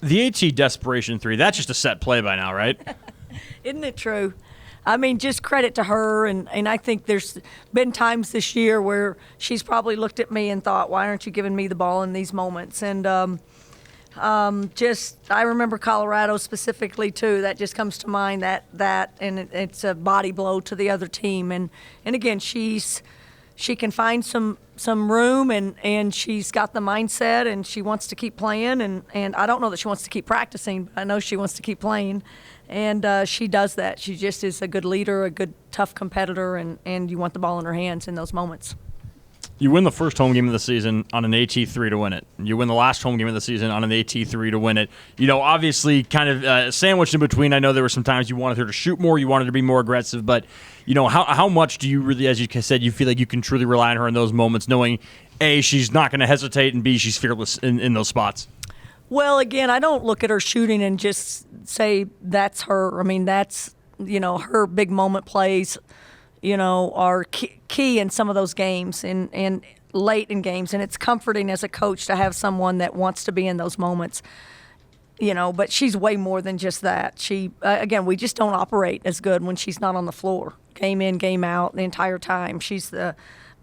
The AT desperation three, that's just a set play by now, right? Isn't it true? I mean, just credit to her, and I think there's been times this year where she's probably looked at me and thought, why aren't you giving me the ball in these moments? And I remember Colorado specifically too. That just comes to mind, and it's a body blow to the other team. And again, she can find some room, and she's got the mindset, and she wants to keep playing. And I don't know that she wants to keep practicing, but I know she wants to keep playing. And she does that. She just is a good leader, a good tough competitor, and you want the ball in her hands in those moments. You win the first home game of the season on an AT3 to win it. You win the last home game of the season on an AT3 to win it. Obviously kind of sandwiched in between. I know there were some times you wanted her to shoot more, you wanted her to be more aggressive, but how much do you really, as you said, you feel like you can truly rely on her in those moments, knowing A, she's not going to hesitate, and B, she's fearless in those spots? Well, again, I don't look at her shooting and just say that's her. I mean, that's, her big moment plays, are key in some of those games and late in games. And it's comforting as a coach to have someone that wants to be in those moments, but she's way more than just that. She, again, we just don't operate as good when she's not on the floor, game in, game out, the entire time. She's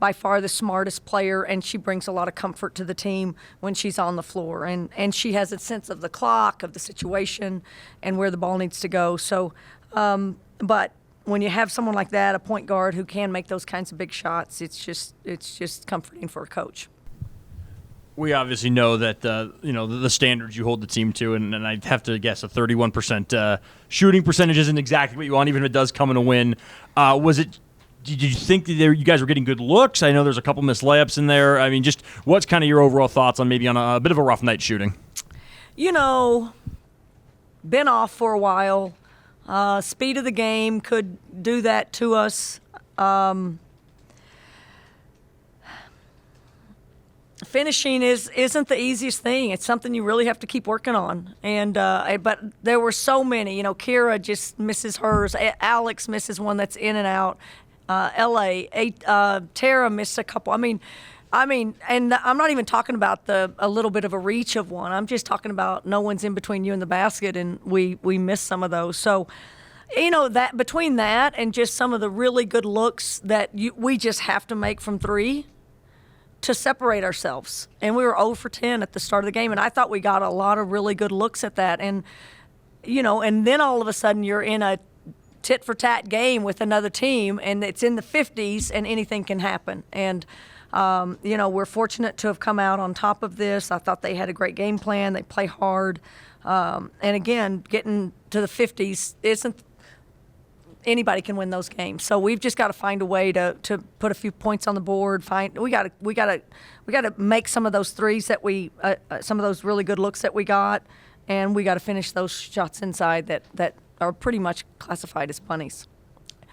by far the smartest player, and she brings a lot of comfort to the team when she's on the floor. And she has a sense of the clock, of the situation, and where the ball needs to go. So, but when you have someone like that, a point guard who can make those kinds of big shots, it's just comforting for a coach. We obviously know that the standards you hold the team to, and I have to guess a 31% shooting percentage isn't exactly what you want, even if it does come in a win. Did you think that you guys were getting good looks? I know there's a couple missed layups in there. I mean, just what's kind of your overall thoughts on maybe on a bit of a rough night shooting? Been off for a while. Speed of the game could do that to us. Finishing isn't the easiest thing. It's something you really have to keep working on. And but there were so many. Kira just misses hers. Alex misses one that's in and out. Tara missed a couple. I mean, and I'm not even talking about a little bit of a reach of one. I'm just talking about no one's in between you and the basket, and we miss some of those. So, that between that and just some of the really good looks that we just have to make from three to separate ourselves. And we were 0 for 10 at the start of the game, and I thought we got a lot of really good looks at that. And and then all of a sudden you're in a tit-for-tat game with another team, and it's in the 50s, and anything can happen. And we're fortunate to have come out on top of this. I thought they had a great game plan. They play hard. And again, getting to the 50s isn't anybody can win those games. So we've just got to find a way to put a few points on the board. We got to make some of those threes that some of those really good looks that we got, and we got to finish those shots inside that are pretty much classified as bunnies.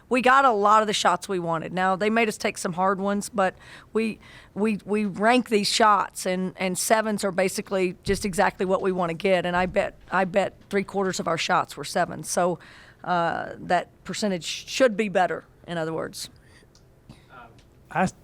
We got a lot of the shots we wanted. Now, they made us take some hard ones, but we rank these shots, and sevens are basically just exactly what we want to get. And I bet 3/4 of our shots were sevens. So that percentage should be better, in other words. I asked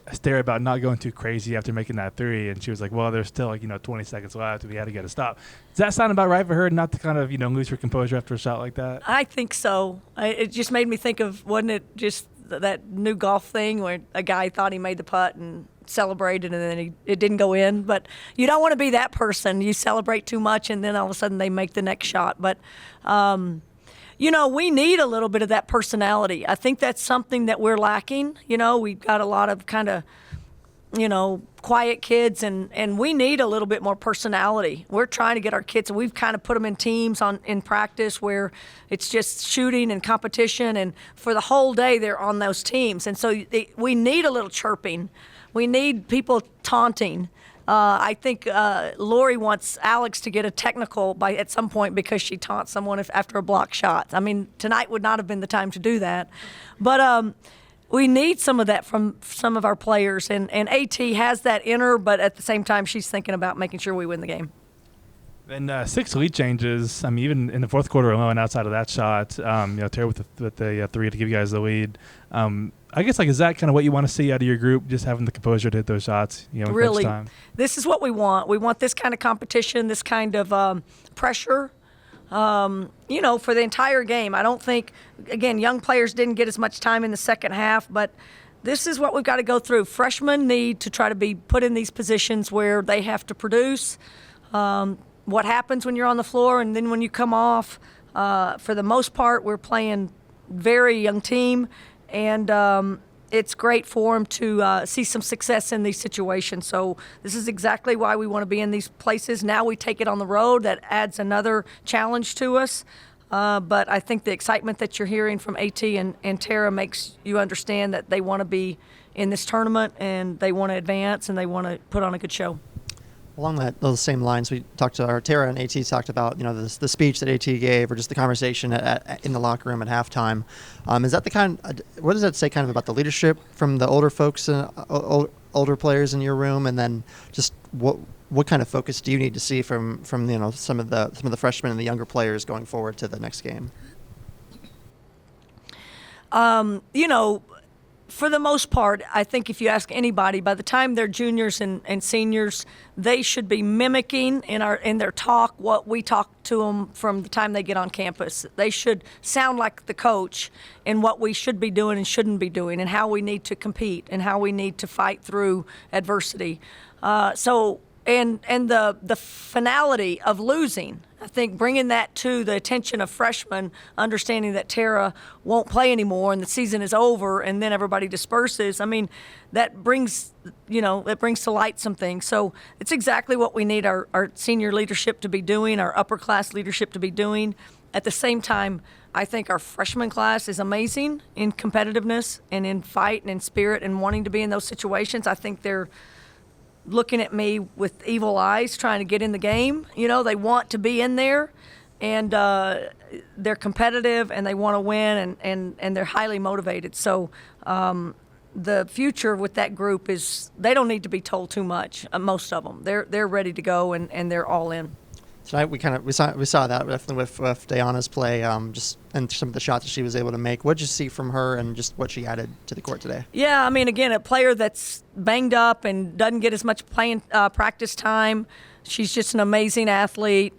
Esther about not going too crazy after making that three, and she was like, well, there's still 20 seconds left, and we had to get a stop. Does that sound about right for her, not to kind of lose her composure after a shot like that? I think so. It just made me think of, wasn't it just that new golf thing where a guy thought he made the putt and celebrated, and then it didn't go in? But you don't want to be that person. You celebrate too much, and then all of a sudden they make the next shot. But we need a little bit of that personality. I think that's something that we're lacking. We've got a lot of kind of, quiet kids, and we need a little bit more personality. We're trying to get our kids, and we've kind of put them in teams in practice where it's just shooting and competition, and for the whole day they're on those teams. And so we need a little chirping. We need people taunting. I think Lori wants Alex to get a technical at some point because she taunts someone after a block shot. I mean, tonight would not have been the time to do that. But we need some of that from some of our players. And AT has that in her, but at the same time, she's thinking about making sure we win the game. And 6 lead changes. I mean, even in the fourth quarter alone, outside of that shot, Terry with the three to give you guys the lead. I guess, like, is that kind of what you want to see out of your group, just having the composure to hit those shots, in Really, crunch time? this is what we want. We want this kind of competition, this kind of pressure, for the entire game. I don't think, again, young players didn't get as much time in the second half, but this is what we've got to go through. Freshmen need to try to be put in these positions where they have to produce. What happens when you're on the floor and then when you come off, for the most part, we're playing very young team, and it's great for them to see some success in these situations. So this is exactly why we want to be in these places. Now we take it on the road. That adds another challenge to us. But I think the excitement that you're hearing from AT and Tara makes you understand that they want to be in this tournament, and they want to advance, and they want to put on a good show. Along those same lines, we talked to Tara and AT talked about the speech that AT gave, or just the conversation in the locker room at halftime. Is that what does that say kind of about the leadership from the older folks, older players in your room, and then just what kind of focus do you need to see from some of the freshmen and the younger players going forward to the next game? For the most part, I think if you ask anybody, by the time they're juniors and seniors, they should be mimicking in their talk what we talk to them from the time they get on campus. They should sound like the coach in what we should be doing and shouldn't be doing, and how we need to compete and how we need to fight through adversity. And the finality of losing, I think bringing that to the attention of freshmen, understanding that Tara won't play anymore and the season is over, and then everybody disperses. I mean, that brings to light some things. So it's exactly what we need our senior leadership to be doing, our upper class leadership to be doing. At the same time, I think our freshman class is amazing in competitiveness and in fight and in spirit and wanting to be in those situations. I think they're looking at me with evil eyes trying to get in the game. They want to be in there, and they're competitive, and they want to win, and they're highly motivated. So the future with that group is they don't need to be told too much. Most of them, they're ready to go, and they're all in. Tonight we saw that definitely with Diana's play, just and some of the shots that she was able to make. What did you see from her, and just what she added to the court today? Yeah, I mean, again, a player that's banged up and doesn't get as much playing practice time. She's just an amazing athlete.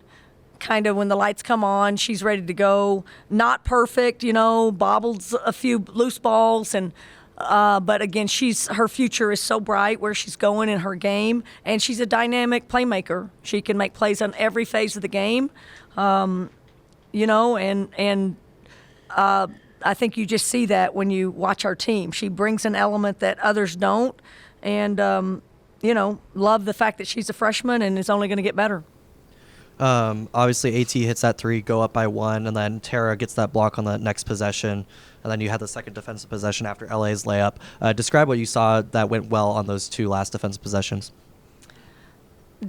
Kind of when the lights come on, she's ready to go. Not perfect, bobbles a few loose balls, and but again, her future is so bright where she's going in her game, and she's a dynamic playmaker. She can make plays on every phase of the game, and I think you just see that when you watch our team. She brings an element that others don't, and love the fact that she's a freshman and is only going to get better. Obviously, AT hits that three, go up by one, and then Tara gets that block on the next possession, and then you had the second defensive possession after LA's layup. Describe what you saw that went well on those two last defensive possessions.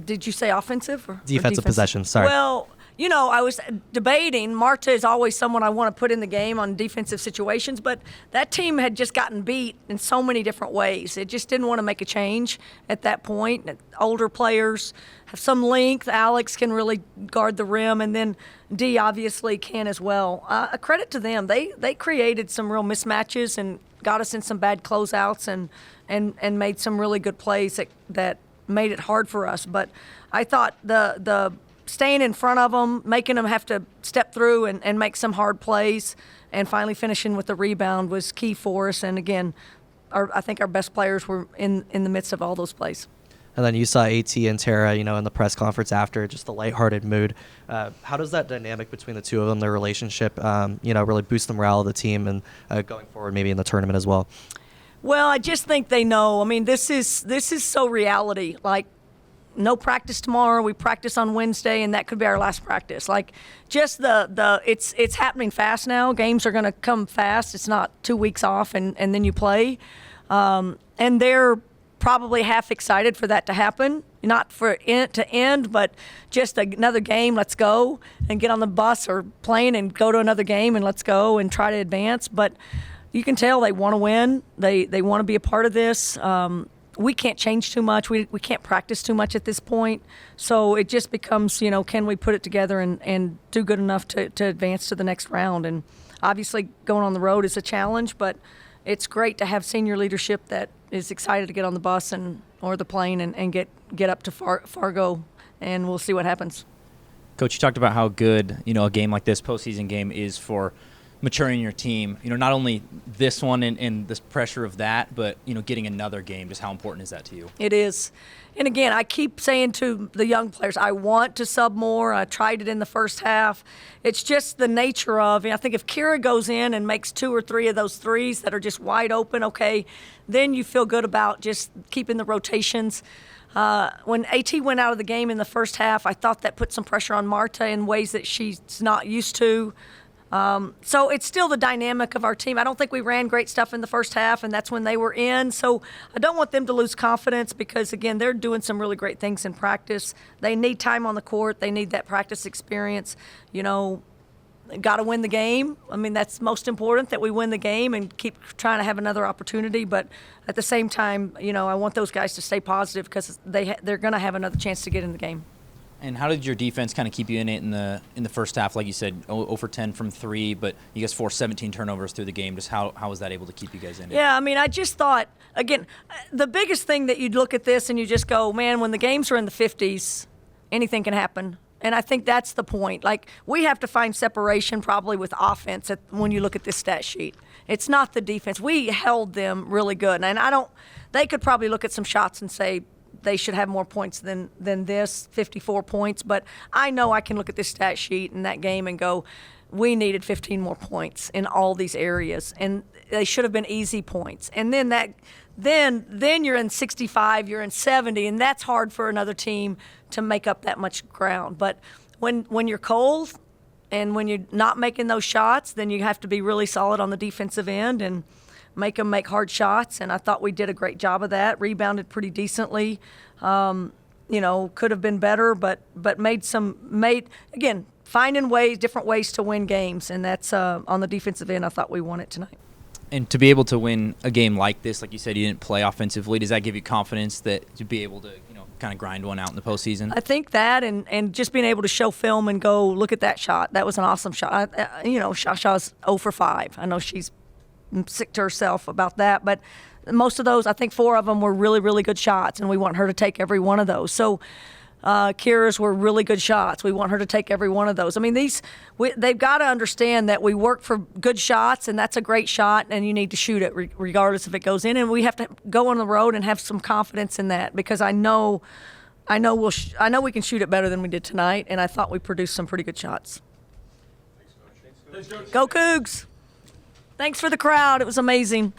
Did you say offensive or defensive possessions? Sorry. Well, I was debating. Marta is always someone I want to put in the game on defensive situations, but that team had just gotten beat in so many different ways. It just didn't want to make a change at that point. Older players have some length. Alex can really guard the rim, and then Dee obviously can as well. A credit to them. They created some real mismatches and got us in some bad closeouts and made some really good plays that made it hard for us. But I thought the staying in front of them, making them have to step through and make some hard plays, and finally finishing with the rebound was key for us. And again, I think our best players were in the midst of all those plays. And then you saw AT and Tara, in the press conference after, just the lighthearted mood. How does that dynamic between the two of them, their relationship, really boost the morale of the team and going forward maybe in the tournament as well? Well, I just think they know. I mean, this is so reality. Like, no practice tomorrow. We practice on Wednesday, and that could be our last practice. Like, just it's happening fast now. Games are going to come fast. It's not 2 weeks off and then you play. And they're probably half excited for that to happen. Not for it to end, but just another game, let's go, and get on the bus or plane and go to another game and let's go and try to advance. But you can tell they want to win. They want to be a part of this. We can't change too much. We can't practice too much at this point. So it just becomes, can we put it together and do good enough to advance to the next round? And obviously going on the road is a challenge, but it's great to have senior leadership that is excited to get on the bus or the plane and get up to Fargo, and we'll see what happens. Coach, you talked about how good, a game like this, postseason game, is for maturing your team. Not only this one and the pressure of that, but, getting another game. Just how important is that to you? It is. And again, I keep saying to the young players, I want to sub more. I tried it in the first half. It's just the nature of, I think if Kira goes in and makes 2 or 3 of those threes that are just wide open, okay, then you feel good about just keeping the rotations. When AT went out of the game in the first half, I thought that put some pressure on Marta in ways that she's not used to. So it's still the dynamic of our team. I don't think we ran great stuff in the first half, and that's when they were in. So I don't want them to lose confidence because, again, they're doing some really great things in practice. They need time on the court. They need that practice experience. Got to win the game. I mean, that's most important, that we win the game and keep trying to have another opportunity. But at the same time, I want those guys to stay positive because they're going to have another chance to get in the game. And how did your defense kind of keep you in it in the first half? Like you said, 0 for 10 from 3, but you guys forced 17 turnovers through the game. Just how was that able to keep you guys in it? Yeah, I mean, I just thought, again, the biggest thing that you'd look at this and you just go, man, when the games are in the 50s, anything can happen. And I think that's the point. Like, we have to find separation probably with offense when you look at this stat sheet. It's not the defense. We held them really good. And they could probably look at some shots and say, they should have more points than this, 54 points. But I know I can look at this stat sheet in that game and go, we needed 15 more points in all these areas, and they should have been easy points. And then you're in 65, you're in 70, and that's hard for another team to make up that much ground. But when you're cold and when you're not making those shots, then you have to be really solid on the defensive end and make them make hard shots, and I thought we did a great job of that. Rebounded pretty decently. Could have been better, but again, finding different ways to win games, and that's on the defensive end. I thought we won it tonight. And to be able to win a game like this, like you said, you didn't play offensively. Does that give you confidence that to be able to, kind of grind one out in the postseason? I think that, and just being able to show film and go, look at that shot. That was an awesome shot. Shasha's 0 for 5. I know she's sick to herself about that, but most of those, I think 4 of them were really, really good shots, and we want her to take every one of those. So Kira's were really good shots. We want her to take every one of those. I mean, they've got to understand that we work for good shots, and that's a great shot, and you need to shoot it regardless if it goes in. And we have to go on the road and have some confidence in that because I know we can shoot it better than we did tonight, and I thought we produced some pretty good shots. Thanks, Coach. Go Cougs! Thanks for the crowd. It was amazing.